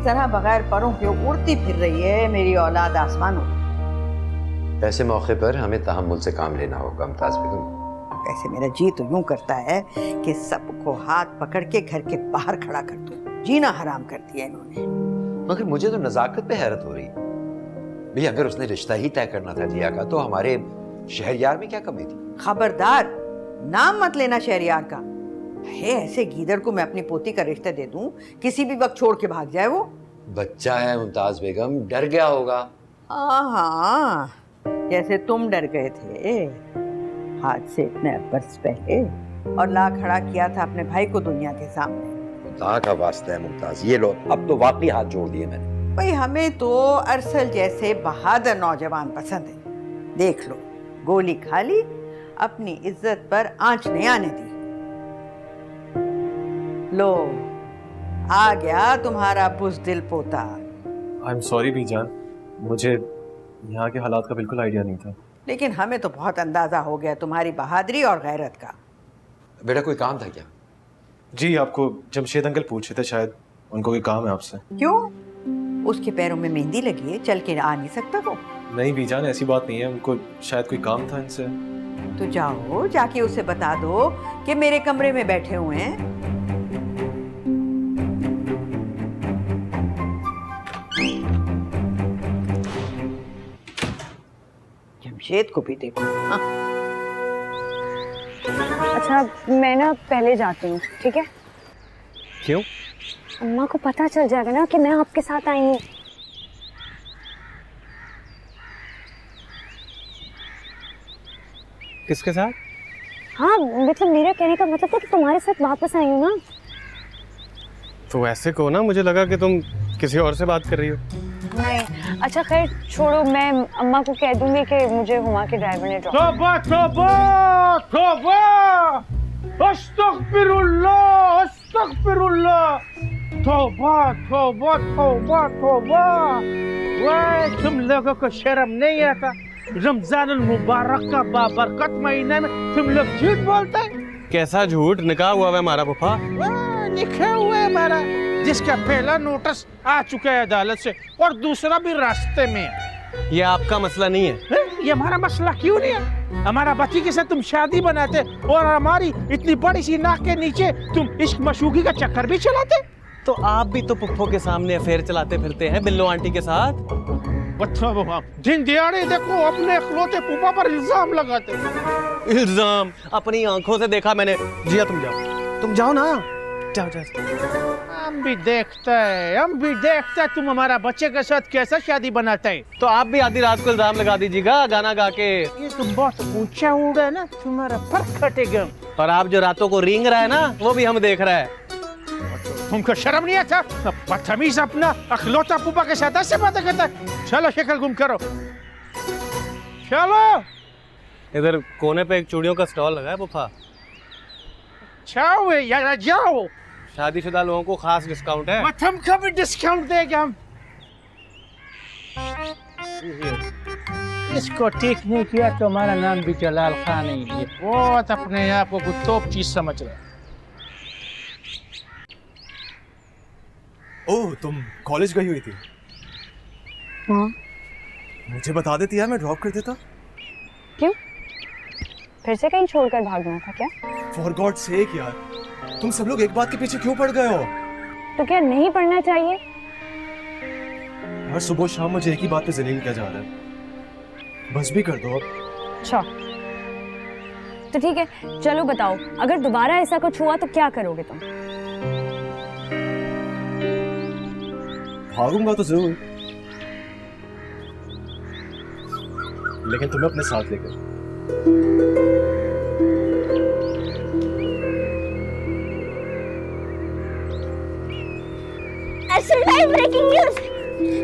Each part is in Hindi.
तरह बगैर परों के उड़ती फिर रही है मेरी औलाद आसमानों में। ऐसे मौके पर हमें तहम्मुल से काम लेना होगा मुमताज बेगम। वैसे मेरा जी तो यूं करता है कि सबको हाथ पकड़ के घर के बाहर खड़ा कर दूं। जीना हराम कर दिया इन्होंने। मगर मुझे तो नजाकत पे हैरत हो रही है। भैया अगर उसने रिश्ता ही तय करना था जिया का तो हमारे शहरयार में क्या कमी थी? खबरदार, नाम मत लेना शहरयार का। है ऐसे गीदड़ को मैं अपनी पोती का रिश्ता दे दूं, किसी भी वक्त छोड़ के भाग जाए वो। बच्चा है मुमताज बेगम, डर गया होगा। हाँ, जैसे तुम डर गए थे हाथ से इतने बरस पहले और ला खड़ा किया था अपने भाई को दुनिया के सामने। खुदा का वास्ता है मुमताज, ये लो अब तो वाकई हाथ जोड़ दिए मैंने। भाई हमें तो अरसल जैसे बहादुर नौजवान पसंद है। देख लो, गोली खा ली, अपनी इज्जत पर आंच नहीं आने दी। लो आ गया तुम्हारा बुज़दिल पोता। आई एम सॉरी बीजान, मुझे यहाँ के हालात का बिल्कुल आइडिया नहीं था। लेकिन हमें तो बहुत अंदाजा हो गया तुम्हारी बहादुरी और गैरत का। बेटा कोई काम था क्या? जी आपको जमशेद अंकल पूछ रहे थे, शायद उनको कोई काम है आपसे। क्यों? उसके पैरों में मेहंदी लगी है, चल के आ नहीं सकता वो? नहीं बीजान, ऐसी बात नहीं है, उनको शायद कोई काम था इनसे। तो जाओ, जाके उसे बता दो कि मेरे कमरे में बैठे हुए हैं। जमशेद को भी देखो। हाँ। अच्छा मैं ना पहले जाती हूँ, ठीक है? क्यों? अम्मा को पता चल जाएगा ना कि मैं आपके साथ आई हूँ। किसके साथ? हाँ मतलब मेरा कहने का मतलब था कि तुम्हारे साथ वापस आई हूँ ना। तो ऐसे को ना, मुझे लगा कि तुम किसी और से बात कर रही हो। नहीं, अच्छा खैर छोड़ो, मैं अम्मा को कह दूंगी कि मुझे हुमा के ड्राइवर ने ड्रॉप। तौबा तौबा तौबा, अस्तगफिरुल्लाह अस्तगफिरुल्लाह, तौबा तौबा तौबा तौबा। वाह, तुम लोगों को शर्म नहीं आता? रमजान मुबारक का बाबरकत महीने में तुम लोग झूठ बोलते हैं। कैसा झूठ? निकाह हुआ है हमारा पप्पा। निकाह हुआ है हमारा, जिसका पहला नोटिस आ चुका है अदालत से और दूसरा भी रास्ते में है। ये आपका मसला नहीं है। ये हमारा मसला क्यों नहीं है? हमारा बच्ची के साथ तुम शादी बनाते और हमारी इतनी बड़ी सी नाक के नीचे तुम इश्क मशूकी का चक्कर भी चलाते। तो आप भी तो पुप्पो के सामने अफेयर चलाते फिरते हैं बिल्लो आंटी के साथ। दिन दिहाड़े देखो अपने इकलौते पुप्पा पर इल्जाम लगाते। इल्जाम? अपनी आंखों से देखा मैंने। जिया तुम जाओ ना, जाओ जाओ। हम भी देखते हैं तुम हमारा बच्चे के साथ कैसा शादी बनाते हैं। तो आप भी आधी रात को इल्जाम लगा दीजिएगा गाना गा के। ये तुम बहुत ऊंचा उड़ा है ना, तुम्हारा पर कटेगा। और आप जो रातों को रेंग रहा है ना, वो भी हम देख रहे हैं। तुमको शर्म नहीं आता? बदतमीज अपना अखलौता पुप्पा के साथ ऐसे बातें करता है। चलो शक्ल गुम करो, चलो। इधर कोने पे एक चूड़ियों का स्टॉल लगा है पुप्पा। जाओ यार जाओ, शादीशुदा लोगों को खास डिस्काउंट है। तुमको भी डिस्काउंट देगा हम। इसको ठीक नहीं किया तो हमारा नाम भी जलाल खान नहीं है। बहुत अपने आप को कुछ टॉप चीज समझ रहा है। ओह, तुम कॉलेज गई हुई थी? हाँ। मुझे बता देती यार, मैं ड्रॉप कर देता। क्यों? फिर से कहीं छोड़कर भागना था क्या? फॉर गॉड सेक यार, तुम सब लोग एक बात के पीछे क्यों पड़ गए हो? तो क्या नहीं पढ़ना चाहिए? हर सुबह शाम मुझे एक ही बात पे जलील किया जा रहा है। बस भी कर दो अब। अच्छा तो ठीक है, चलो बताओ, अगर दोबारा ऐसा कुछ हुआ तो क्या करोगे तुम? भागूंगा तो जरूर, लेकिन तुम्हें अपने साथ लेकर। ब्रेकिंग न्यूज,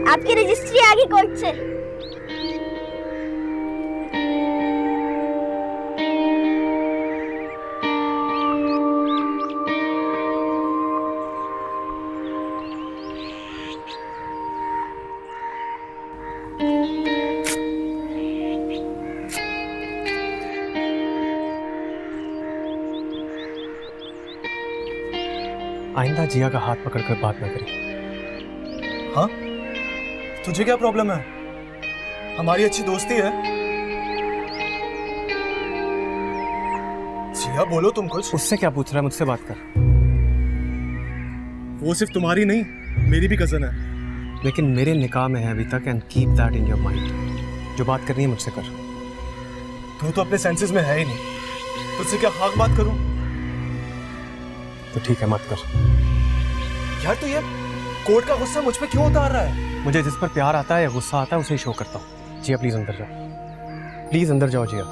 आपकी रजिस्ट्री आ गई कोर्ट से। आइंदा जिया का हाथ पकड़कर बात न करें। हाँ, तुझे क्या प्रॉब्लम है? हमारी अच्छी दोस्ती है। जिया बोलो तुम कुछ। उससे क्या पूछ रहा है, मुझसे बात कर। वो सिर्फ तुम्हारी नहीं, मेरी भी कजन है। लेकिन मेरे निकाह में है अभी तक, and keep that in your mind. जो बात करनी है मुझसे कर। तू तो अपने सेंसेस में है ही नहीं, तुझसे क्या हक बात करूं? तो ठीक है, मत कर। यार तू ये कोर्ट का गुस्सा मुझ पे क्यों उतार रहा है? मुझे जिस पर प्यार आता है या गुस्सा आता है उसे ही शो करता हूँ। जिया प्लीज अंदर जाओ, प्लीज अंदर जाओ जिया।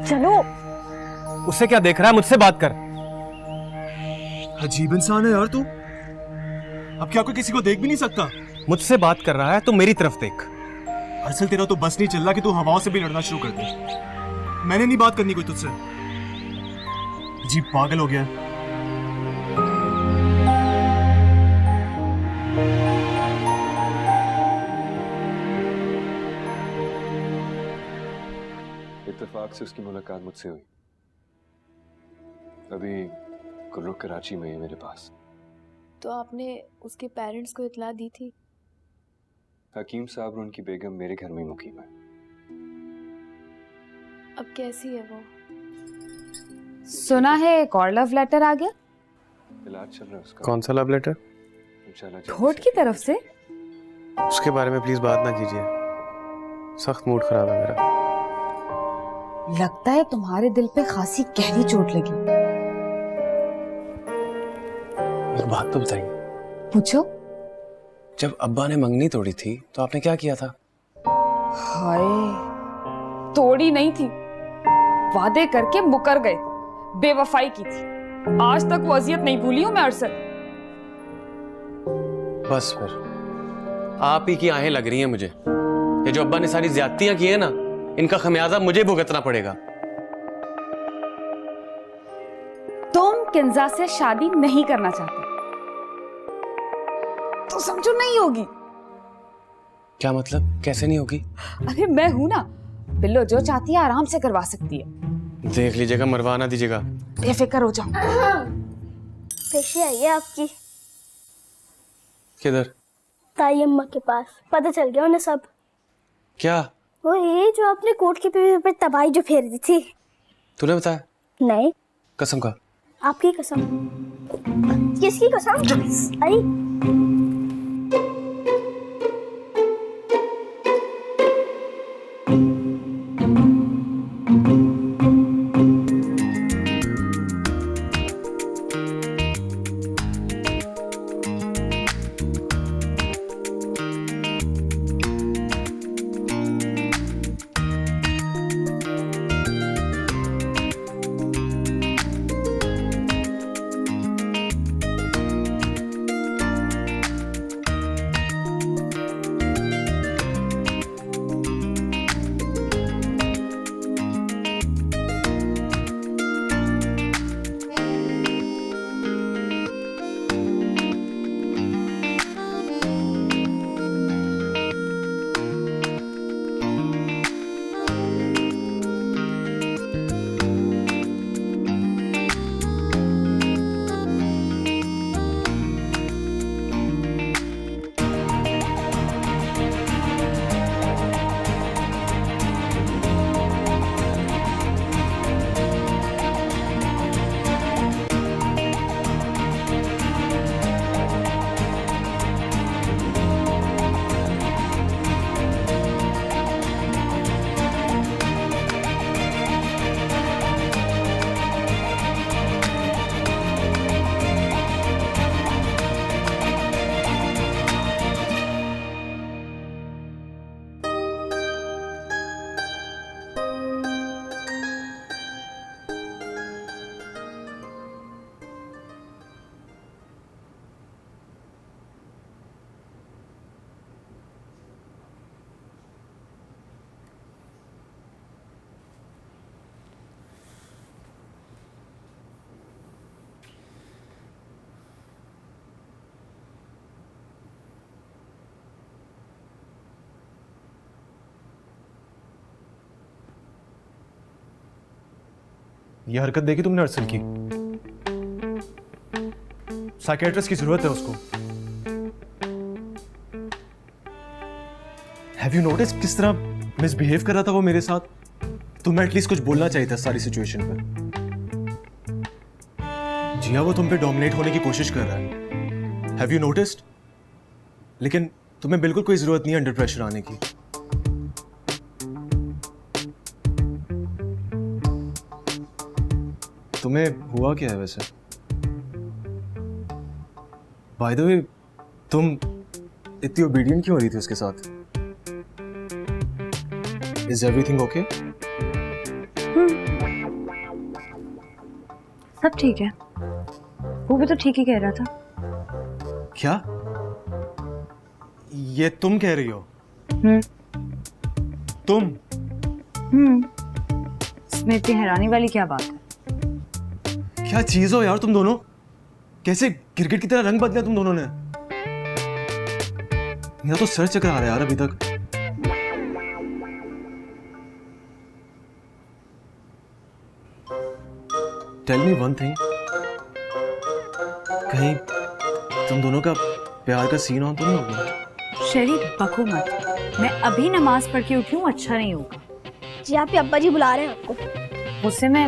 चलो। उससे क्या देख रहा है, मुझसे बात कर। अजीब इंसान है यार तू। अब क्या कोई किसी को देख भी नहीं सकता? मुझसे बात कर रहा है तो मेरी तरफ देख। असल तेरा तो बस नहीं चल रहा कि तू हवाओं से भी लड़ना शुरू कर दे। मैंने नहीं बात करनी कोई तुझसे। अजीब पागल हो गया। इत्तेफाक से उसकी मुलाकात मुझसे हुई। अभी गुल्लू कराची में है मेरे पास। तो आपने उसके पेरेंट्स को इत्तला दी थी? हकीम साहब और उनकी बेगम मेरे घर में ही मुकीम है। अब कैसी है वो? सुना है एक और लव लेटर आ गया। इलाज चल रहा है उसका। कौन सा लव लेटर? इंशाल्लाह कोर्ट की तरफ से? उसके बारे में प्लीज बात ना कीजिए, सख्त मूड खराब है मेरा। लगता है तुम्हारे दिल पे खासी गहरी चोट लगी। एक बात तो बताइए, पूछो। जब अब्बा ने मंगनी तोड़ी थी तो आपने क्या किया था? हाय, तोड़ी नहीं थी, वादे करके मुकर गए, बेवफाई की थी। आज तक वो अजियत नहीं भूली हूं मैं अरसद। बस फिर आप ही की आहें लग रही हैं मुझे। ये जो अब्बा ने सारी ज्यादतियां की है ना, इनका खमियाजा मुझे भुगतना पड़ेगा। तुम किंजा से शादी नहीं करना चाहते तो समझो नहीं होगी। क्या मतलब? कैसे नहीं होगी? अरे मैं हूं ना, बिल्लो जो चाहती है आराम से करवा सकती है। देख लीजिएगा, मरवा ना दीजिएगा। बेफिक्र हो जाओ। पेशी आई है आपकी किधर? ताई अम्मा के पास। पता चल गया उन्हें सब। क्या? वो ये जो आपने कोर्ट के पेपर पर तबाही जो फेर दी थी। तूने बताया? नहीं, कसम का। आपकी कसम। किसकी कसम? आई ये हरकत देखी तुमने अरसल की? साइकेट्रिस्ट की जरूरत है उसको। हैव यू नोटिस किस तरह मिसबिहेव कर रहा था वो मेरे साथ? तुम्हें एटलीस्ट कुछ बोलना चाहिए था सारी सिचुएशन पे। जिया वो तुम पे डोमिनेट होने की कोशिश कर रहा है। Have you noticed? लेकिन तुम्हें बिल्कुल कोई जरूरत नहीं है अंडर प्रेशर आने की। तुम्हें हुआ क्या है वैसे? बाय द वे, तुम इतनी ओबीडियंट क्यों हो रही थी उसके साथ? Is everything okay? सब ठीक है। वो भी तो ठीक ही कह रहा था। क्या ये तुम कह रही हो? तुम? इसमें इतनी हैरानी वाली क्या बात है? क्या चीज हो यार तुम दोनों? कैसे क्रिकेट की तरह रंग बदला तुम दोनों ने? मेरा तो सर चकरा रहा है यार अभी तक। टेल मी वन थिंग, कहीं तुम दोनों का प्यार का सीन ऑन तो नहीं हो गया? शरीफ बको मत। मैं अभी नमाज पढ़ के उठी हूँ, अच्छा नहीं होगा। जी आपके अब्बा जी बुला रहे हैं आपको। उससे मैं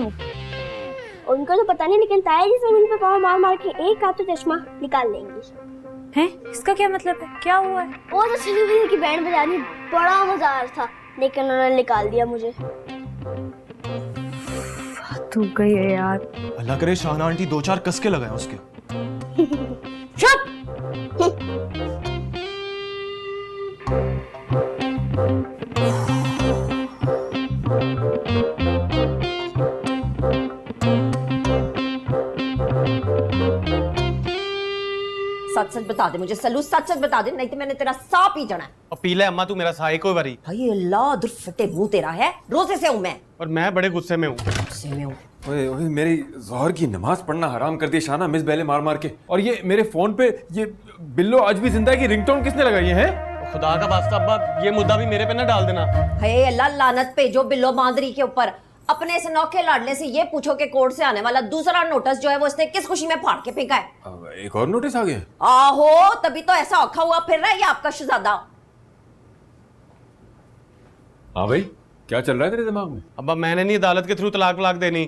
उनको तो पता नहीं, लेकिन ताया जी जमीन पे पाँव मार मार के एक हाथ तो चश्मा निकाल लेंगी। हैं? इसका क्या मतलब है? क्या हुआ है? वो तो सनी भैया की बैंड बजानी बड़ा मजा आ रहा था, लेकिन उन्होंने निकाल दिया मुझे। तू गई है यार। अल्लाह करे शाहना आंटी दो चार कसके लगाए उसके। चुप। सच सच बता दे मुझे सलू, सच सच बता दे, नहीं तो मैंने तेरा साह पी जाना है। और पी ले अम्मा तू मेरा साह एक बारी। भाई अल्लाह दुर फटे मुंह तेरा है, रोजे से हूं मैं। और मैं बड़े गुस्से में हूँ। गुस्से में हूँ। ओए ओए, मेरी ज़ोहर की नमाज पढ़ना हराम कर दी शाना, मिस बेले मार मार के। और ये मेरे फोन पे ये बिल्लो आज भी जिंदा है की रिंगटोन किसने लगाई है? खुदा का वास्ता अब्बा ये मुद्दा भी मेरे पे ना डाल देना। हे अल्लाह लानत पे जो बिल्लो मांदरी के ऊपर। अपने इस नौखे लाडले से ये पूछो कि कोर्ट से आने वाला दूसरा नोटिस जो है वो इसने किस खुशी में फाड़ के फेंका है? एक और नोटिस आ गया? आहो, तभी तो ऐसा औखा हुआ फिर रहा है ये आपका शहजादा। हाँ भाई, क्या चल रहा है तेरे दिमाग में? अब्बा मैंने नहीं अदालत के थ्रू तलाक वलाक देनी,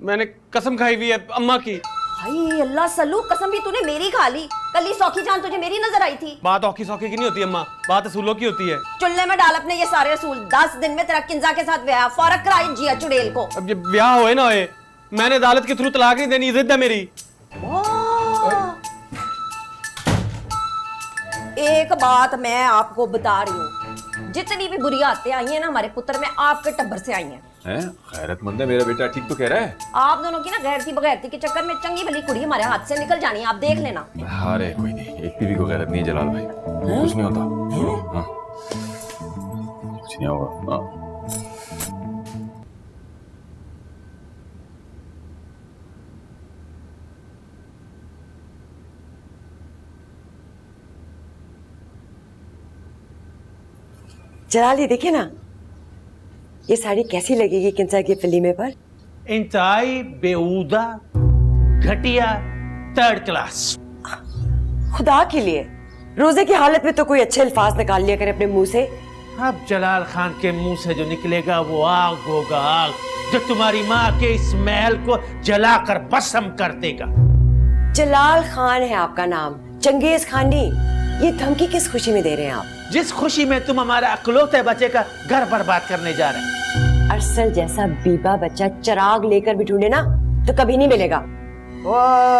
मैंने कसम खाई हुई है अम्मा की। भाई अल्लाह सल्लू, कसम भी तूने मेरी खा ली। कल सौखी जान तुझे मेरी नजर आई थी। बात औखी सौखी की नहीं होती अम्मा, बात असूलों की होती है। चुल्ले में डाल अपने ये सारे असूल। 10 दिन में तेरा किंजा के साथ ब्याह, फौरन करा इन जिया चुड़ैल को। अब ये ब्याह होए ना होए, मैंने अदालत के थ्रू तलाक नहीं देनी, जिद है मेरी। एक बात मैं आपको बता रही हूँ, जितनी भी बुरी आदतें आई हैं ना हमारे पुत्र में, आपके टब्बर से आई हैं। खैरतमंद है मेरा बेटा, ठीक तो कह रहा है। आप दोनों की ना गैरती बगैरती के चक्कर में चंगी भली कुड़ी हमारे हाथ से निकल जानी है, आप देख लेना। अरे कोई नहीं, एक बीवी को गैरत नहीं है जलाल भाई, कुछ नहीं होता। हाँ, कुछ नहीं होगा। हाँ। जलाल ये देखे ना, ये साड़ी कैसी लगेगी किंसा की फिल्मे पर? इंतहाई बेहुदा, घटिया, थर्ड क्लास। खुदा के लिए रोजे की हालत में तो कोई अच्छे अल्फाज निकाल लिया करे अपने मुंह से। अब जलाल खान के मुंह से जो निकलेगा वो आग होगा, आग जो तुम्हारी माँ के इस महल को जलाकर भस्म कर देगा। जलाल खान है आपका नाम, चंगेज खान नहीं। ये धमकी किस खुशी में दे रहे हैं आप? जिस खुशी में तुम हमारा अकलौते बच्चे का घर बर्बाद करने जा रहे हैं। अरसल जैसा बीबा बच्चा चिराग लेकर भी ढूंढे ना तो कभी नहीं मिलेगा। ओ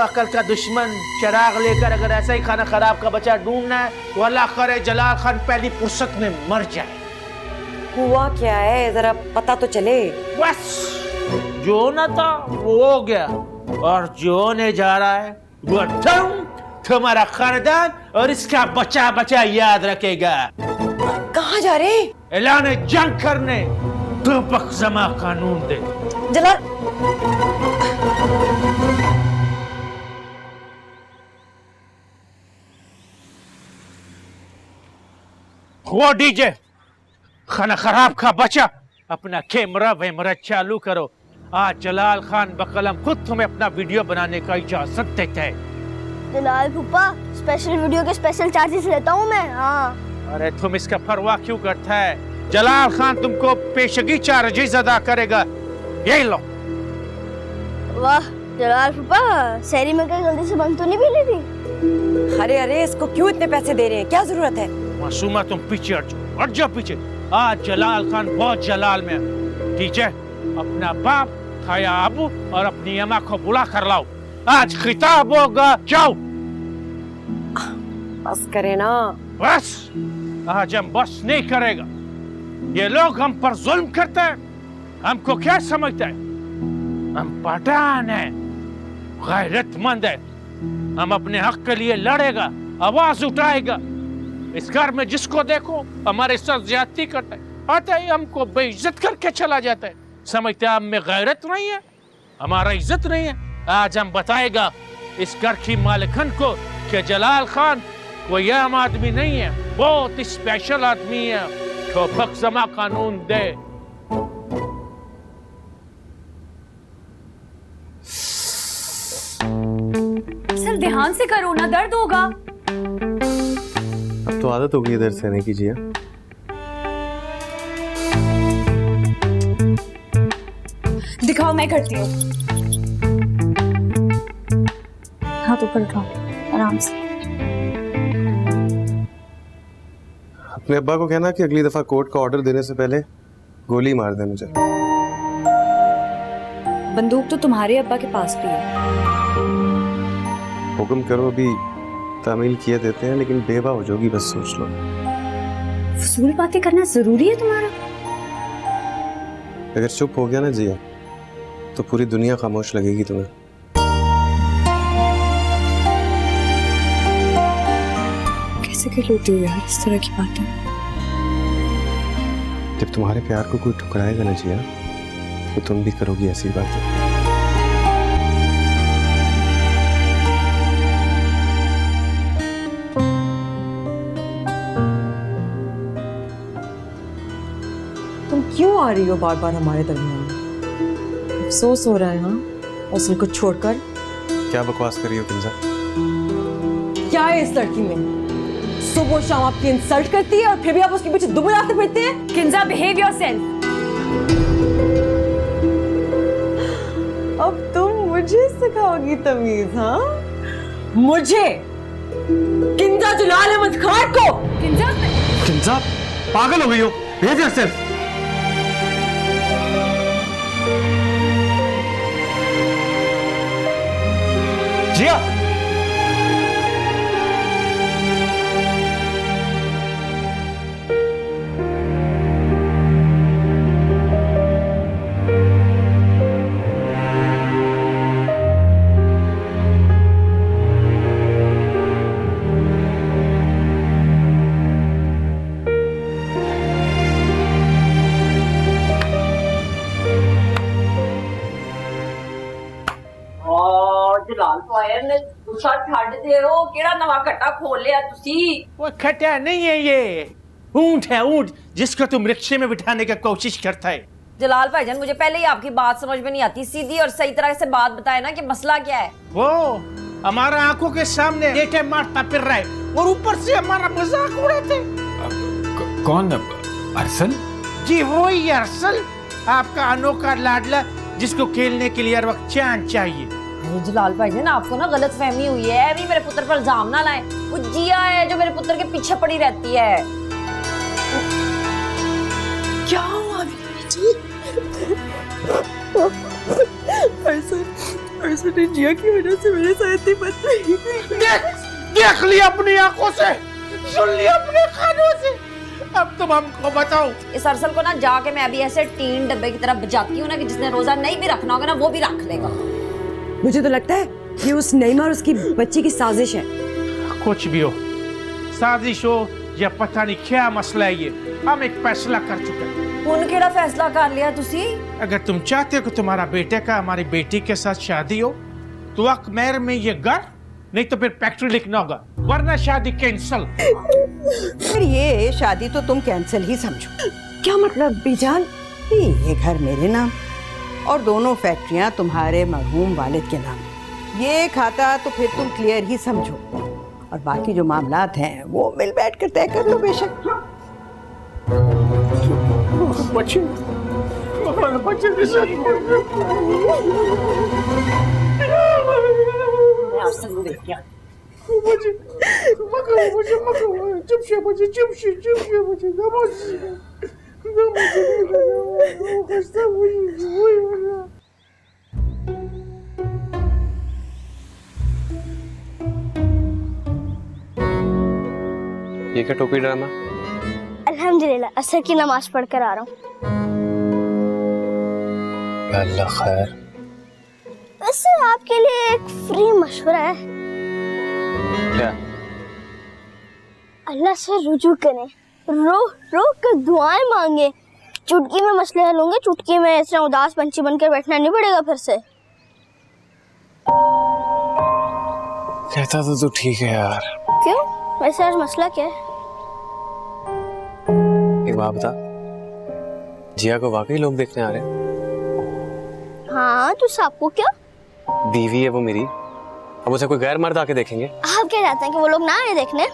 अकल का दुश्मन, चिराग लेकर अगर ऐसा ही खाना खराब का बच्चा ढूंढना है तो अल्लाह करे जलाल खान पहली फुर्सत में मर जाए। हुआ क्या है जरा पता तो चले। बस जो न था वो हो गया, और जो होने जा रहा है वो तुम्हारा खानदान और इसका बच्चा बच्चा याद रखेगा। कहाँ जा रहे? ऐलान जंग करने, दो बख्जमा कानून दे। जलाल वो डीजे खाना खराब का बच्चा, अपना कैमरा वैमरा चालू करो। आज जलाल खान बकलम खुद तुम्हें अपना वीडियो बनाने का इजाजत देता है। जलाल फूफा, स्पेशल वीडियो के स्पेशल चार्जेस लेता हूँ मैं। हाँ। अरे तुम इसका परवाह क्यों करता है? जलाल खान तुमको पेशगी चार्जेस अदा करेगा। यही लो। वाह जलाल फूफा, शहरी में कहीं जल्दी से बंद तो नहीं भी ली थी? अरे अरे, इसको क्यों इतने पैसे दे रहे हैं? क्या जरूरत है? मासूमा तुम पीछे हट जाओ पीछे। आज जलाल खान बहुत जलाल में है। ठीक है, अपना बाप खाया अबू और अपनी अम्मा को बुला कर लाओ। आज खिताब होगा, जाओ। बस करे ना। बस आज हम बस नहीं करेगा। ये लोग हम पर जुल्म करते हैं। हमको क्या समझते हैं? हम पठान हैं, गैरतमंद है। हम अपने हक के लिए लड़ेगा, आवाज उठाएगा। इस घर में जिसको देखो हमारे साथ ज्यादती करता है, आता है हमको बेइज्जत करके चला जाता है। समझते हैं हम में गैरत नहीं है, हमारा इज्जत नहीं है। आज हम बताएगा इस घर की मालिकन को कि जलाल खान कोई आम आदमी नहीं है, बहुत स्पेशल आदमी है। तो बख्शमा कानून दे। सर ध्यान से करो ना, दर्द होगा। अब तो आदत हो गई इधर सहने की जिया। दिखाओ, मैं करती हूँ। हाथ ऊपर उठाओ, आराम से। अपने अब्बा को कहना कि अगली दफा कोर्ट का ऑर्डर देने से पहले गोली मार दे मुझे। बंदूक तो तुम्हारे अब्बा के पास भी है। हुक्म करो, अभी तामील किए देते हैं, लेकिन बेवा हो जाओगी, बस सोच लो। फजूल बातें करना जरूरी है तुम्हारा? अगर चुप हो गया ना जिया तो पूरी दुनिया खामोश लगेगी तुम्हें। कैसे कर लेती हो यार इस तरह की बातें? जब तुम्हारे प्यार को कोई ठुकराएगा ना जिया तो तुम भी करोगी ऐसी बातें। तुम क्यों आ रही हो बार बार हमारे दरमियान? अफसोस हो रहा है? हाँ, उस को छोड़कर। क्या बकवास कर रही हो किंजा? क्या है इस लड़की में? सुबह शाम आपकी इंसल्ट करती है और फिर भी आप उसके पीछे दुबलाते फिरते हैं। Kinza, behave yourself. अब तुम मुझे सिखाओगी तमीज? हाँ, मुझे? किंजा जलाल अहमद खान को? किंजा पागल हो गई हो? Behave yourself. जिया, जलाल तो आया ने गुस्सा छੱਡ दे हो। केड़ा नवा कट्टा खोल लिया तुसी? वो खट्टा नहीं है, ये ऊंट है, ऊंट जिसको तुम रिक्शे में बिठाने की कोशिश करता है। जलाल भाईजान, मुझे पहले ही आपकी बात समझ में नहीं आती। सीधी और सही तरह से बात बताए ना कि मसला क्या है। वो हमारा आंखों के सामने लेटे मारता फिर रहा है और ऊपर से हमारा मजाक उड़ाते। कौन? अरसल? जी वही अरसल, आपका अनोखा लाडला जिसको खेलने के लिए हर वक्त चांद चाहिए। जलाल भाईजान, आपको ना गलत फहमी हुई है। अभी मेरे पुत्र पर इल्जाम ना लाए। वो जिया है जो मेरे पुत्र के पीछे पड़ी रहती है। क्या हुआ जी? अरसल ने जिया की वजह से मेरे साथ इतनी बदतमीजी की। देख लिया अपनी आंखों से, सुन लिया अपने कानों से। अब तुम हमको बताओ। इस अरसल को ना जाके मैं अभी ऐसे टीन डब्बे की तरह बजाती हूँ ना कि जिसने रोजा नहीं भी रखना होगा ना वो भी रख लेगा। मुझे तो लगता है कि उस नईमा और उसकी बच्ची की साजिश है। कुछ भी हो, साजिश हो या पता नहीं क्या मसला है, ये हम एक फैसला कर चुके हैं। उन केड़ा फैसला कर लिया तुसी? अगर तुम चाहते हो कि तुम्हारा बेटे का हमारी बेटी के साथ शादी हो तो अकमेर में ये घर, नहीं तो फिर फैक्ट्री लिखना होगा, वरना शादी कैंसिल। फिर ये शादी तो तुम कैंसिल ही समझो। क्या मतलब बीजान? ये घर मेरे नाम और दोनों फैक्ट्रियां तुम्हारे मरहूम वालिद के नाम। ये खाता तो फिर तुम क्लियर ही समझो, और बाकी जो मामलात हैं वो मिल बैठ कर तय कर लो बेशक। बच्चे बच्चे के साथ ये क्या टोपी ड्रामा? अल्हम्दुलिल्लाह असर की नमाज पढ़ कर आ रहा हूँ। अल्लाह खैर। वैसे आपके लिए एक फ्री मशवरा है। क्या? अल्लाह से रुजू करें, रो रो कर दुआएं मांगे। चुटकी में मसले हल होंगे, चुटकी में ऐसे उदास पंछी बनकर बैठना नहीं पड़ेगा फिर से। कहता तो तू ठीक है यार। क्यों? वैसे आज मसला क्या है? एक बात बता, जिया को वाकई लोग देखने आ रहे हैं? हाँ तो सबको क्या? बीवी है वो मेरी, अब उसे कोई गैर मर्द आके देखेंगे? आप क्या चाहते हैं कि वो लोग ना आए देखने?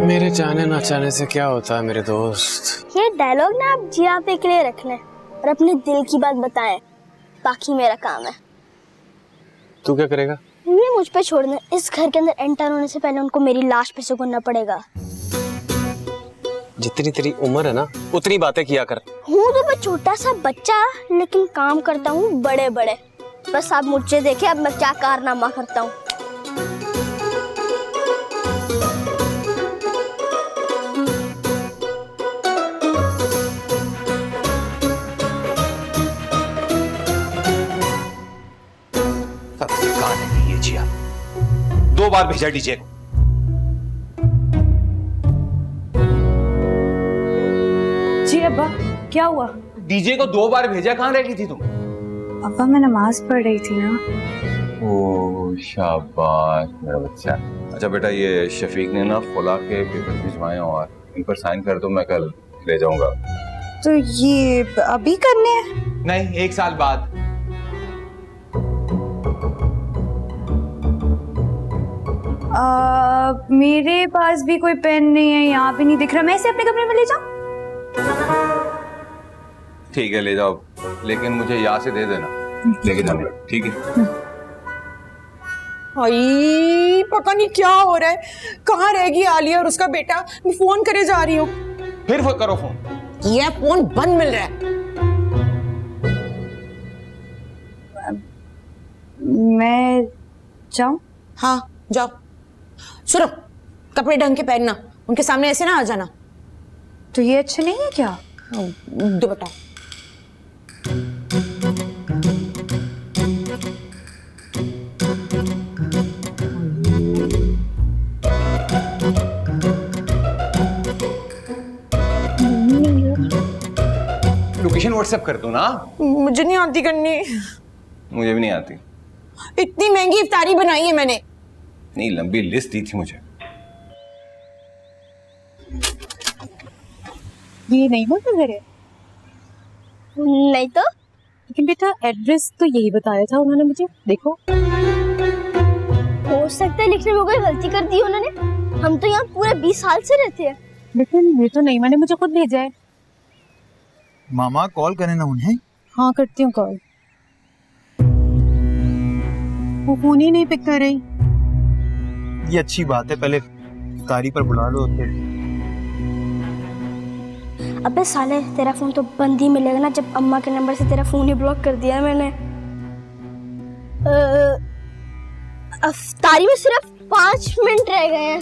मेरे चाहने ना चाहने से क्या होता है मेरे दोस्त। ये डायलॉग ना आप जिया पे के लिए रख लें और अपने दिल की बात बताएं, बाकी मेरा काम है। तू क्या करेगा? ये मुझ पे छोड़ दें, इस घर के अंदर एंटर होने से पहले उनको मेरी लाश पे सुगुनना पड़ेगा। जितनी तेरी उम्र है ना उतनी बातें किया कर। हूँ तो मैं छोटा सा बच्चा, लेकिन काम करता हूँ बड़े बड़े। बस आप मुझे देखे अब मैं क्या कारनामा करता हूँ। कहाँ है ये जिया? 2 बार भेजा डीजे को। जी अब्बा, क्या हुआ? डीजे को 2 बार भेजा, कहाँ रह गई थी तुम? अब्बा मैं नमाज पढ़ रही थी ना। ओ शाबाश मेरा बच्चा। अच्छा बेटा, ये शफीक ने ना खुला के पेपर भिजवाए और इन पर साइन कर दो, मैं कल ले जाऊंगा। तो ये अभी करने हैं? नहीं, 1 साल बाद। मेरे पास भी कोई पेन नहीं है, यहाँ पे नहीं दिख रहा। मैं इसे अपने कमरे में ले जाऊं? ठीक है ले जाओ, लेकिन मुझे यहाँ से दे देना, लेके जाना, ठीक है? भाई पता नहीं क्या हो रहा है, कहाँ रहेगी आलिया और उसका बेटा? मैं फोन करे जा रही हूँ। फिर करो फोन। ये फोन बंद मिल रहा है। मैं जाऊं? हाँ जाओ। सुनो, कपड़े ढंग के पहनना, उनके सामने ऐसे ना आ जाना। तो ये अच्छा नहीं है क्या? दो बताओ। लोकेशन व्हाट्सएप कर दो ना। मुझे नहीं आती करनी। मुझे भी नहीं आती। इतनी महंगी इफ्तारी बनाई है मैंने। नहीं, लंबी लिस्ट दी थी मुझे। ये नहीं होता घर है? नहीं तो? लेकिन बेटा एड्रेस तो यही बताया था उन्होंने मुझे। देखो, हो सकता है लिखने में कोई गलती कर दी उन्होंने। हम तो यहाँ पूरे 20 साल से रहते हैं। लेकिन ये तो नहीं, मैंने मुझे खुद भेजा है। मामा कॉल करें ना उन्हें। हाँ करती हूँ कॉल। वो फोन ही नहीं पिक कर रही। ये अच्छी बात है, पहले कारी पर बुला लो फिर। अबे साले, तेरा फोन तो बंद ही मिलेगा ना जब अम्मा के नंबर से तेरा फोन ही ब्लॉक कर दिया है मैंने। अफ्तारी में सिर्फ 5 मिनट रह गए हैं।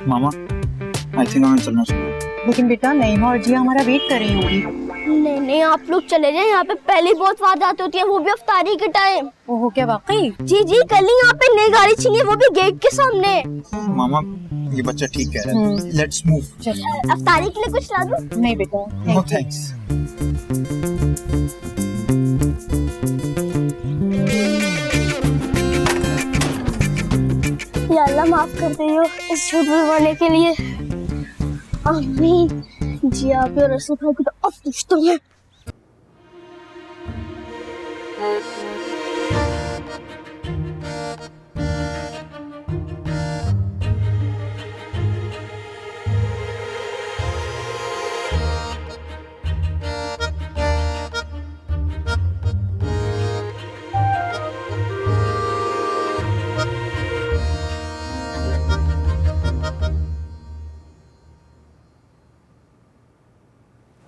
मामा आई थिंक हमें चलना चाहिए। लेकिन बेटा नईमा और जिया हमारा वेट कर रही होंगी। नहीं नहीं, आप लोग चले जाए, यहाँ पे पहले बहुत वारदात होती है, वो भी अफ्तारी के टाइम। ओहो, क्या वाकई? जी जी, कल ही यहाँ पे नई गाड़ी छीनी है, वो भी गेट के सामने। मामा ये बच्चा ठीक कह रहा है, लेट्स मूव। अफ्तारी के लिए कुछ ला दूं? नहीं बेटा, नो थैंक्स। या अल्लाह माफ कर दे इस झूठ बुलवाने के लिए। आमीन। जी आप और रसूल भाई को तो अब पूछता हूँ।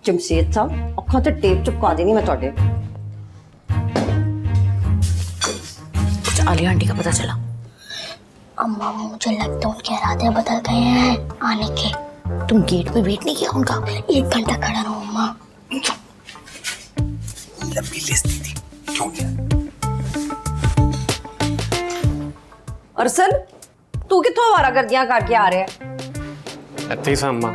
जमशेद साहब अखा ते टेप चिपका देनी मैं ਤੁਹਾਡੇ। आलिया आंटी का पता चला? अम्मा मुझे लगता है उनके इरादे बदल गए हैं आने के। तुम गेट पे वेट नहीं किया उनका? 1 घंटा खड़ा रहो अम्मा। लंबी लिस्ट थी क्यों गया? अरसल तू कित्थों आवारागर्दियां करके आ रहे है? ਇੱਥੇ ਹੀ ਸਾਂ ਅੰਮਾ।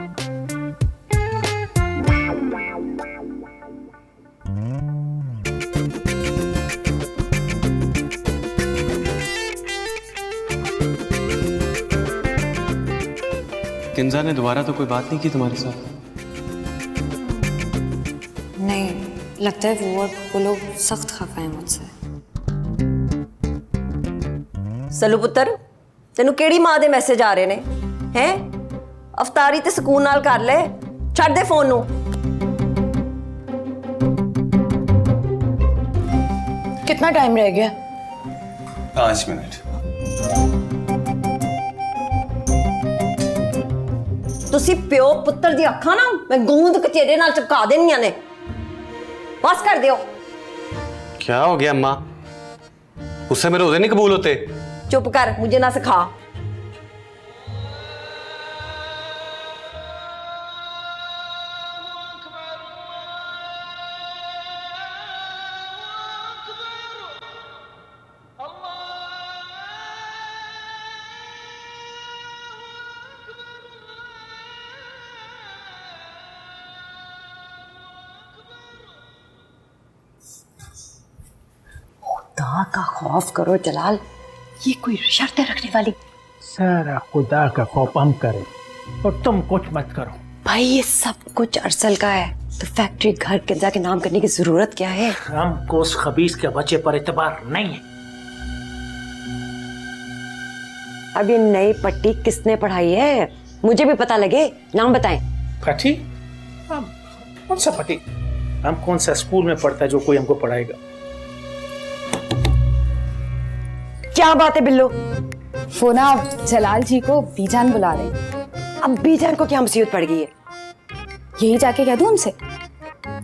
किंजा ने दोबारा तो कोई बात नहीं की तुम्हारे साथ? नहीं, लगता है वो लोग सख्त खफा है मुझसे। सलू पुत्र तेनू केड़ी मां दे मैसेज आ रहे ने हैं? अफतारी ते सुकून नाल कर ले, छੱਡ दे फोन नू। कितना टाइम रह गया? 5 मिनट। तुसी प्यो पुत्र दी अखां ना मैं गूंद कचेरे नाल चिपका देनियां ने। बस कर दियो। क्या हो गया अम्मा? उससे मेरे रोजे नहीं कबूल होते? चुप कर, मुझे ना सिखा। खुदा का खौफ करो जलाल, ये कोई शर्तें रखने वाली? सारा खुदा का खौफ हम करें और तुम कुछ मत करो। भाई ये सब कुछ अरसल का है, तो फैक्ट्री घर किंजा के नाम करने की जरूरत क्या है? हमको उस खबीस के बच्चे पर एतबार नहीं है। अब ये नई पट्टी किसने पढ़ाई है? मुझे भी पता लगे, नाम बताएं। पट्टी? कौन सा पट्टी? हम कौन सा स्कूल में पढ़ता है जो कोई हमको पढ़ाएगा? क्या बात है बिल्लो? वो ना जलाल जी को बीजान बुला रहे हैं। अब बीजान को क्या मुसीबत पड़ गई है? यही जाके कह दूं उनसे?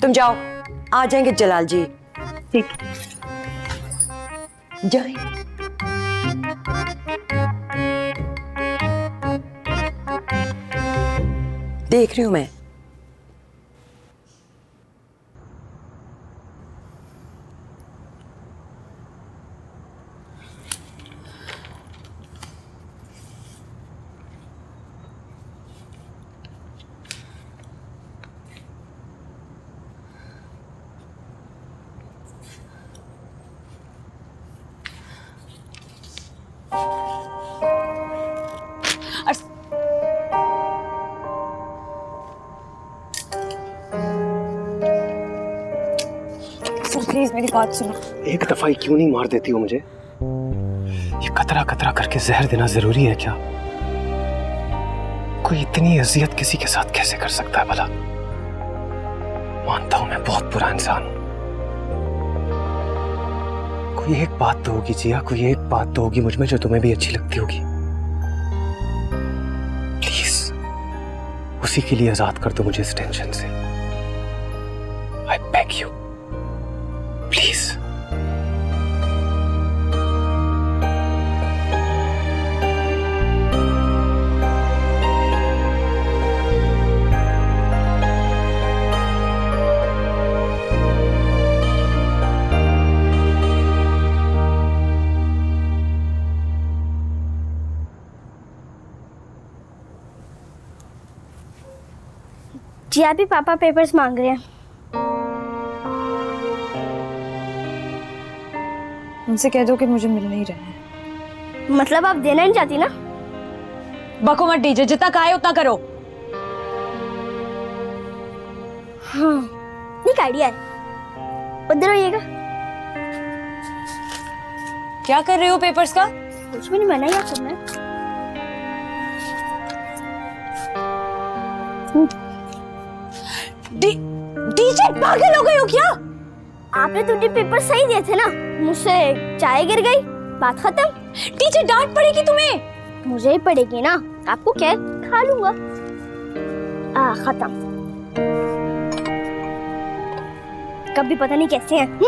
तुम जाओ, आ जाएंगे जलाल जी। ठीक जाए। देख रही हूं मैं। प्लीज मेरी बात सुनो। एक दफा ही क्यों नहीं मार देती हो मुझे? ये कतरा कतरा करके जहर देना जरूरी है क्या? कोई इतनी अजियत किसी के साथ कैसे कर सकता है भला? मानता हूं मैं बहुत बुरा इंसान हूं। कोई एक बात तो होगी जिया, कोई एक बात तो होगी मुझ में जो तुम्हें भी अच्छी लगती होगी। प्लीज उसी के लिए आजाद कर दो मुझे इस टेंशन से। I beg you please. जी अभी पापा पेपर्स मांग रहे हैं। उनसे कह दो कि मुझे मिल नहीं रहा है। मतलब आप देना नहीं चाहती ना? बको मत डीजे, जितना कहा है उतना करो। हाँ एक आइडिया है, उधर आइएगा। क्या कर रहे हो पेपर्स का? कुछ भी नहीं, मैंने क्या करना है। डीजे पागल हो गए हो क्या? आपने तो पेपर सही दिए थे ना, मुझसे चाय गिर गई, बात खत्म। टीचर डांट पड़ेगी तुम्हें। मुझे ही पड़ेगी ना, आपको क्या खा लूंगा। खत्म। मेकअप भी पता नहीं कैसे हैं।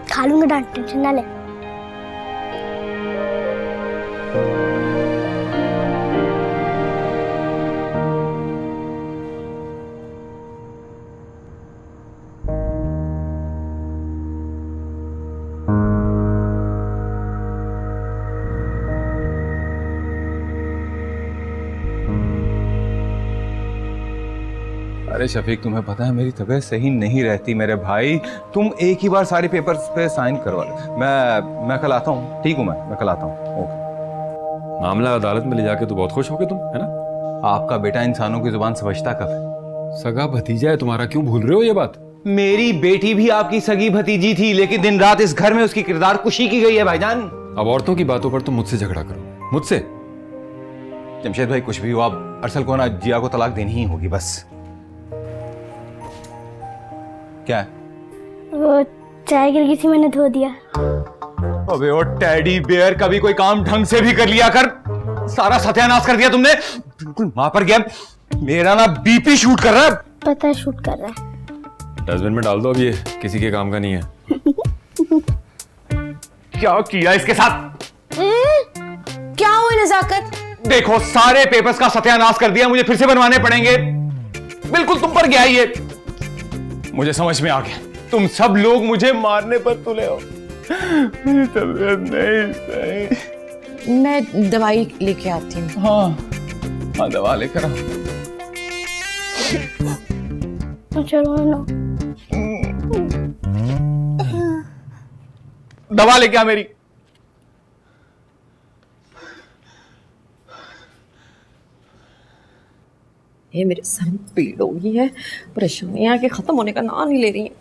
खा लूंगा डांट, टेंशन ना ले। अरे शफीक, तुम्हें पता है मेरी तबीयत सही नहीं रहती मेरे भाई। तुम एक ही बार सारे पेपर्स पे साइन करवा लो। मैं कल आता हूँ। ठीक हूँ, मैं कल आता हूँ। ओके। मामला अदालत में ले जाके तो बहुत खुश होगे तुम, है ना? आपका बेटा इंसानों की जुबान समझता कब है? सगा भतीजा है तुम्हारा, क्यों भूल रहे हो ये बात? मेरी बेटी भी आपकी सगी भतीजी थी, लेकिन दिन रात इस घर में उसकी किरदार कुशी की गई है भाईजान। अब औरतों की बातों पर तुम मुझसे झगड़ा करो, मुझसे? जमशेद भाई, कुछ भी हो, आप अरसल को ना जिया को तलाक देनी ही होगी बस। क्या है? वो चाय गिर गई थी, मैंने धो दिया। अबे ओ टेडी बेयर, कभी कोई काम ढंग से भी कर लिया कर। सारा सत्यानाश कर दिया तुमने। बिल्कुल वहां पर गया, मेरा ना बीपी शूट कर रहा है। पता है शूट कर रहा है। डस्टबिन में डाल दो, अब ये किसी के काम का नहीं है। क्या किया इसके साथ? क्या हुआ नजाकत? देखो, सारे पेपर्स का सत्यानाश कर दिया, मुझे फिर से बनवाने पड़ेंगे। बिल्कुल तुम पर गया ये। मुझे समझ में आ गया, तुम सब लोग मुझे मारने पर तुले हो। मेरी तबीयत नहीं सही। मैं दवाई लेके आती हूँ। हाँ, दवा लेकर आओ। चलो ना। दवा लेके आ मेरी। ये मेरे सर में पीड़ हो गई है, परेशानियां के खत्म होने का नाम नहीं ले रही हैं।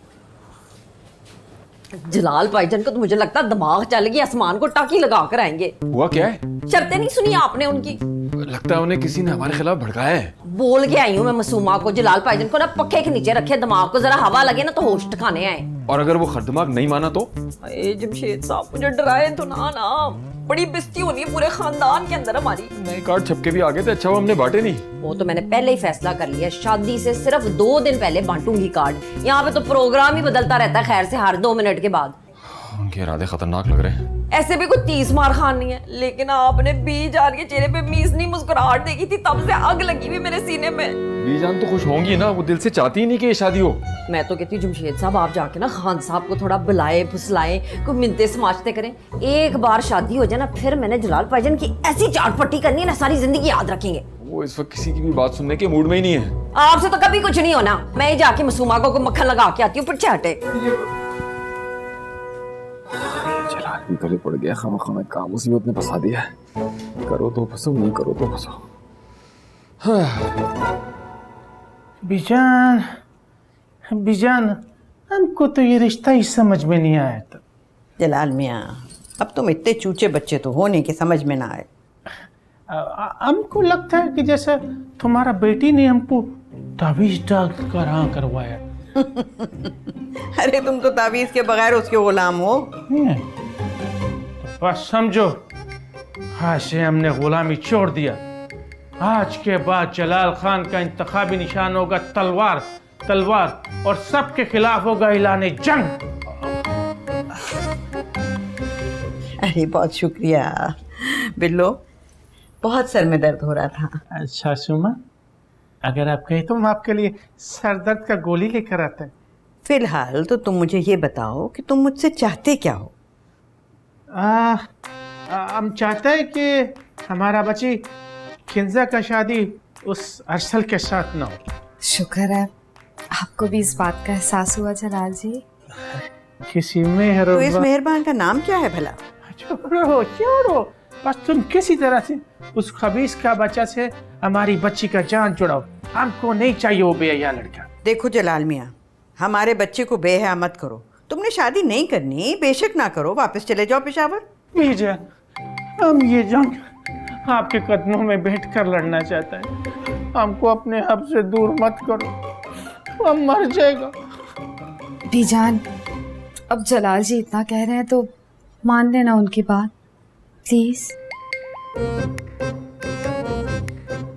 जलाल भाईजान को तो मुझे लगता है दिमाग चल गया, आसमान को टाकी लगा कर आएंगे। हुआ क्या है? शर्तें नहीं सुनी आपने उनकी? लगता है उन्हें किसी ने हमारे खिलाफ भड़काया है। बोल के आई हूँ मैं मासूमा को, जलाल भाईजान को ना पक्के के नीचे रखे, दिमाग को जरा हवा लगे ना तो होश ठिकाने आए। और अगर वो खरदिमाग नहीं माना तो? जमशेद साहब, मुझे डराए तो ना, बड़ी बेइज्जती होनी है पूरे खानदान के अंदर हमारी। नए कार्ड छपके भी आ गए थे, अच्छा वो हमने बांटे नहीं। वो तो मैंने पहले ही फैसला कर लिया, शादी से सिर्फ 2 दिन पहले बांटूंगी कार्ड। यहाँ पे तो प्रोग्राम ही बदलता रहता है खैर से हर 2 मिनट के बाद। उनके इरादे खतरनाक लग रहे हैं। ऐसे भी कोई 30 मार खान नहीं है, लेकिन आपने बीजान के चेहरे पे मीजनी मुस्कुराहट देखी थी, तब से आग लगी हुई मेरे सीने में। बीजान तो खुश होंगी ना, वो दिल से चाहती ही नहीं कि ये शादी हो। मैं तो कहती हूँ जमशेद साहब, आप जाके ना खान साहब को थोड़ा बुलाए फुसलाए, कोई मिलते समाजते करें। एक बार शादी हो जाए ना, फिर मैंने जलाल भाईजान की ऐसी चाट पट्टी करनी है ना, सारी जिंदगी याद रखेंगे। वो इस वक्त किसी की भी बात सुनने के मूड में ही नहीं है। आपसे तो कभी कुछ नहीं होना। मैं ही जाके मासूमा को मक्खन लगा के आती हूँ, पीछे हटे। जलाल भी गले पड़ गया, खामा काम मुसीबत ने फंसा दिया। करो तो फंसो, नहीं करो तो फंसो। बीजान, हमको तो ये रिश्ता ही समझ में नहीं आया था। जलाल मियाँ, अब तुम इतने चूचे बच्चे तो हो नहीं कि समझ में ना आए। हमको लगता है कि जैसे तुम्हारा बेटी ने हमको ताबीज डाल कर हाँ करवाया। अरे तुम तो ताबीज के बगैर उसके गुलाम हो। बस समझो, आज से हमने गुलामी छोड़ दिया। आज के बाद जलाल खान का इंतखाबी निशान होगा तलवार, तलवार, और सबके खिलाफ होगा ऐलान जंग। अरे बहुत शुक्रिया बिल्लो, बहुत सर में दर्द हो रहा था। अच्छा सुमा, अगर आप कहे तो हम आपके लिए सर दर्द का गोली लेकर आते हैं। फिलहाल तो तुम मुझे ये बताओ कि तुम मुझसे चाहते क्या हो? हम चाहते हैं कि हमारा बच्ची किंजा का शादी उस अरसल के साथ ना हो। शुक्र है आपको भी इस बात का एहसास हुआ जलाल जी। किसी मेहरबान, तो इस मेहरबान का नाम क्या है भला? छोड़ो छोड़ो, बस तुम किसी तरह से उस खबीस का बच्चा से हमारी बच्ची का जान जुड़ाओ। हमको नहीं चाहिए वो बेहया लड़का। देखो जलाल मियाँ, हमारे बच्चे को बेहया मत करो। तुमने शादी नहीं करनी, बेशक ना करो, वापस चले जाओ पेशावर। बीजान, हम ये जंग आपके कदमों में बैठ कर लड़ना चाहता है। हमको अपने हब से दूर मत करो, हम मर जाएगा। बीजान, अब जलाल जी इतना कह रहे हैं तो मान लेना उनकी बात प्लीज।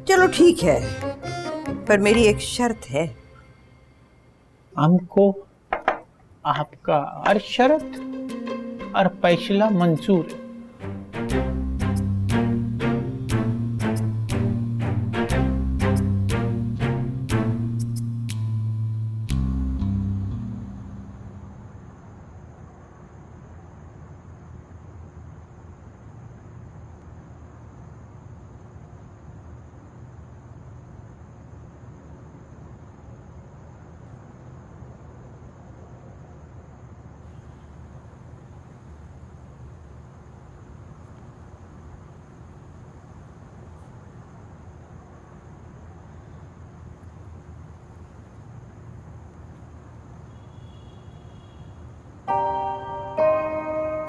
चलो ठीक है, पर मेरी एक शर्त है। हमको आपका हर शर्त और फैसला मंजूर है।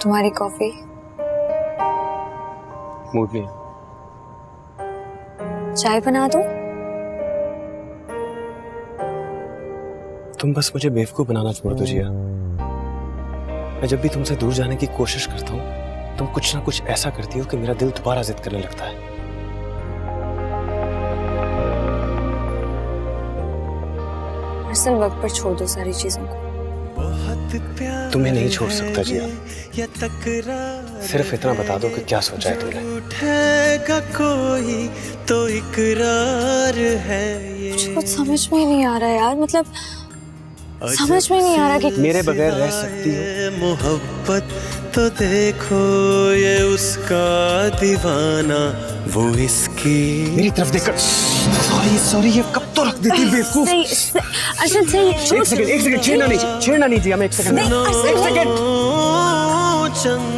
तुम्हारी कॉफी? मूड नहीं। चाय बना दो? तुम बस मुझे बेवकूफ बनाना छोड़ दो जिया। मैं जब भी तुमसे दूर जाने की कोशिश करता हूँ तुम कुछ ना कुछ ऐसा करती हो कि मेरा दिल दोबारा जिद करने लगता है। असल वक्त पर छोड़ दो सारी चीजों को। तुम्हें नहीं छोड़ सकता जिया। सिर्फ इतना बता दो कि क्या सोचा है तुमने। उठेगा कोई तो इकरार है ये। मुझे कुछ समझ में ही नहीं आ रहा यार, मतलब समझ में नहीं आ रहा कि मेरे बगैर रह सकती हो। मोहब्बत तो देखो ये उसका दीवाना वो इसकी। मेरी तरफ देखकर सॉरी ये कब तो रख देती बेवकूफ। अर्शद सही। एक सेकंड छेड़ना नहीं जिया। मैं एक सेकंड। चंद